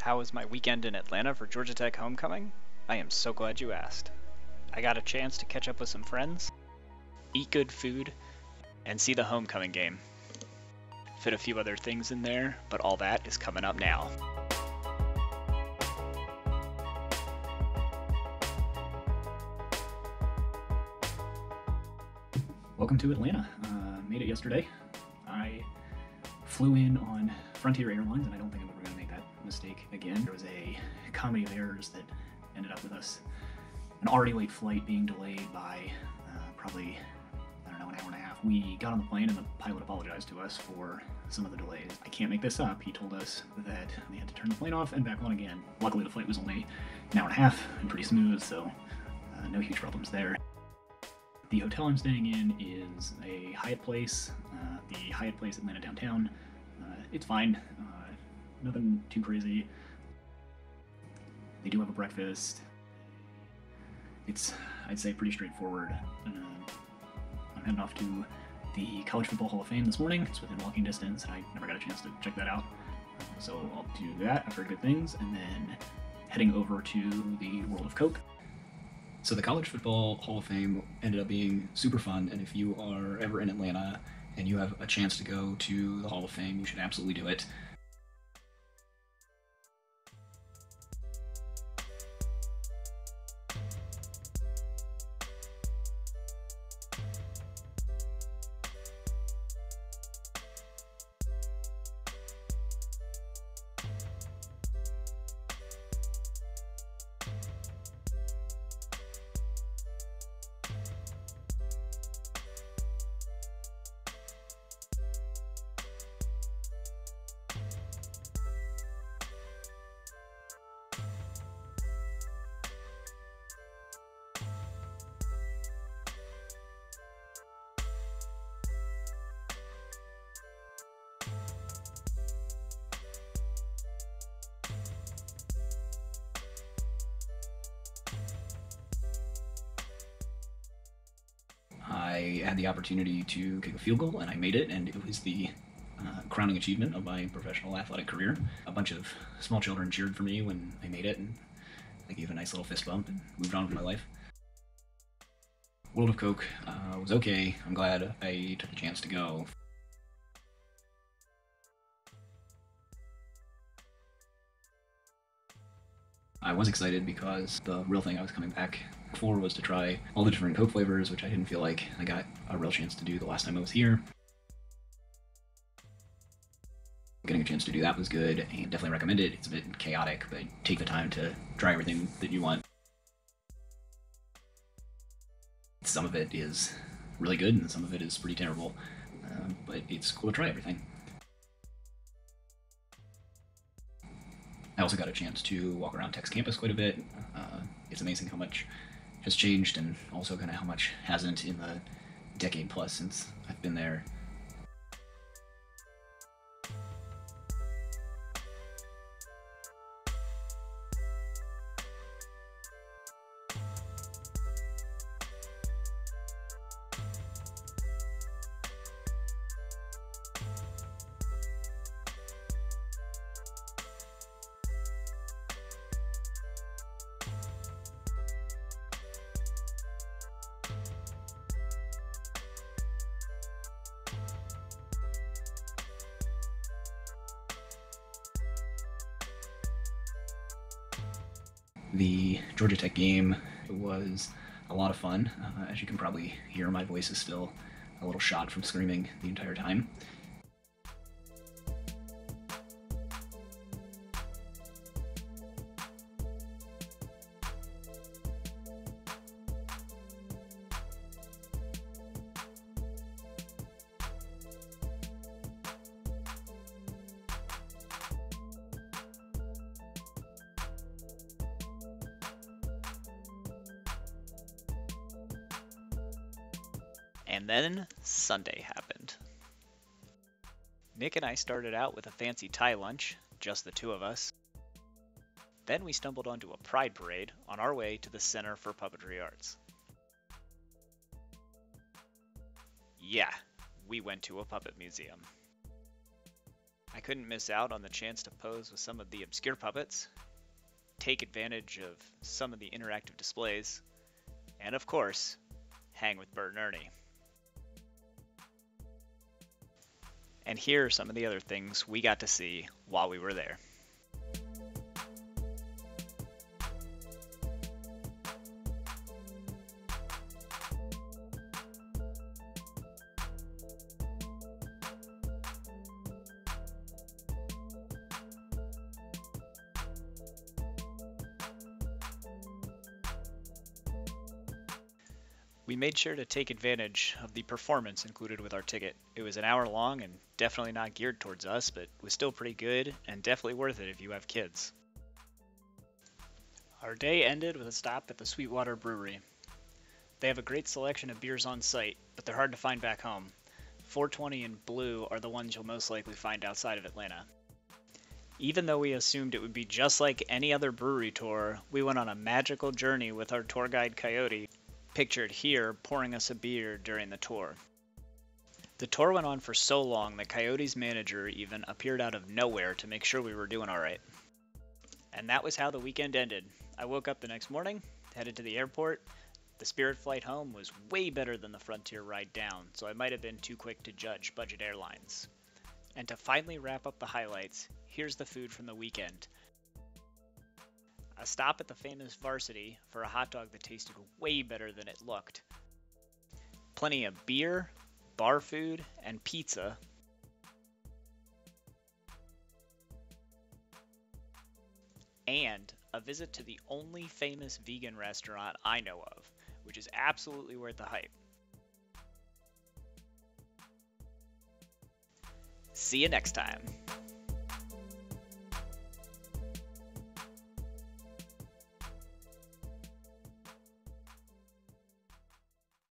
how was my weekend in Atlanta for Georgia Tech homecoming? I am so glad you asked. I got a chance to catch up with some friends, eat good food, and see the homecoming game. Fit a few other things in there, but all that is coming up now. Welcome to Atlanta. Made it yesterday. I flew in on Frontier Airlines, and I don't think I'm ever going to make that mistake again. There was a comedy of errors that ended up with us an already late flight being delayed by probably, I don't know, an hour and a half. We got on the plane and the pilot apologized to us for some of the delays. I can't make this up. He told us that they had to turn the plane off and back on again. Luckily the flight was only an hour and a half and pretty smooth, so no huge problems there. The hotel I'm staying in is a Hyatt place, the Hyatt place Atlanta downtown. It's fine, nothing too crazy. They do have a breakfast. It's, I'd say, pretty straightforward. I'm heading off to the College Football Hall of Fame this morning. It's within walking distance, and I never got a chance to check that out. So I'll do that. I've heard good things, and then heading over to the World of Coke. So the College Football Hall of Fame ended up being super fun, and if you are ever in Atlanta and you have a chance to go to the Hall of Fame, you should absolutely do it. I had the opportunity to kick a field goal, and I made it, and it was the crowning achievement of my professional athletic career. A bunch of small children cheered for me when I made it, and I gave a nice little fist bump and moved on with my life. World of Coke was okay. I'm glad I took the chance to go. I was excited because the real thing I was coming back for was to try all the different Coke flavors, which I didn't feel like I got a real chance to do the last time I was here. Getting a chance to do that was good, and definitely recommend it. It's a bit chaotic, but take the time to try everything that you want. Some of it is really good, and some of it is pretty terrible, but it's cool to try everything. I also got a chance to walk around Tech's campus quite a bit. It's amazing how much has changed, and also kind of how much hasn't in the decade plus since I've been there. The Georgia Tech game was a lot of fun. As you can probably hear, my voice is still a little shot from screaming the entire time. And then Sunday happened. Nick and I started out with a fancy Thai lunch, just the two of us. Then we stumbled onto a pride parade on our way to the Center for Puppetry Arts. Yeah, we went to a puppet museum. I couldn't miss out on the chance to pose with some of the obscure puppets, take advantage of some of the interactive displays, and of course, hang with Bert and Ernie. And here are some of the other things we got to see while we were there. We made sure to take advantage of the performance included with our ticket. It was an hour long and definitely not geared towards us, but was still pretty good and definitely worth it if you have kids. Our day ended with a stop at the Sweetwater Brewery. They have a great selection of beers on site, but they're hard to find back home. 420 and Blue are the ones you'll most likely find outside of Atlanta. Even though we assumed it would be just like any other brewery tour, we went on a magical journey with our tour guide Coyote, pictured here pouring us a beer during the tour. The tour went on for so long that Coyote's manager even appeared out of nowhere to make sure we were doing alright. And that was how the weekend ended. I woke up the next morning, headed to the airport. The Spirit flight home was way better than the Frontier ride down, so I might have been too quick to judge budget airlines. And to finally wrap up the highlights, here's the food from the weekend. A stop at the famous Varsity for a hot dog that tasted way better than it looked. Plenty of beer, bar food, and pizza. And a visit to the only famous vegan restaurant I know of, which is absolutely worth the hype. See you next time.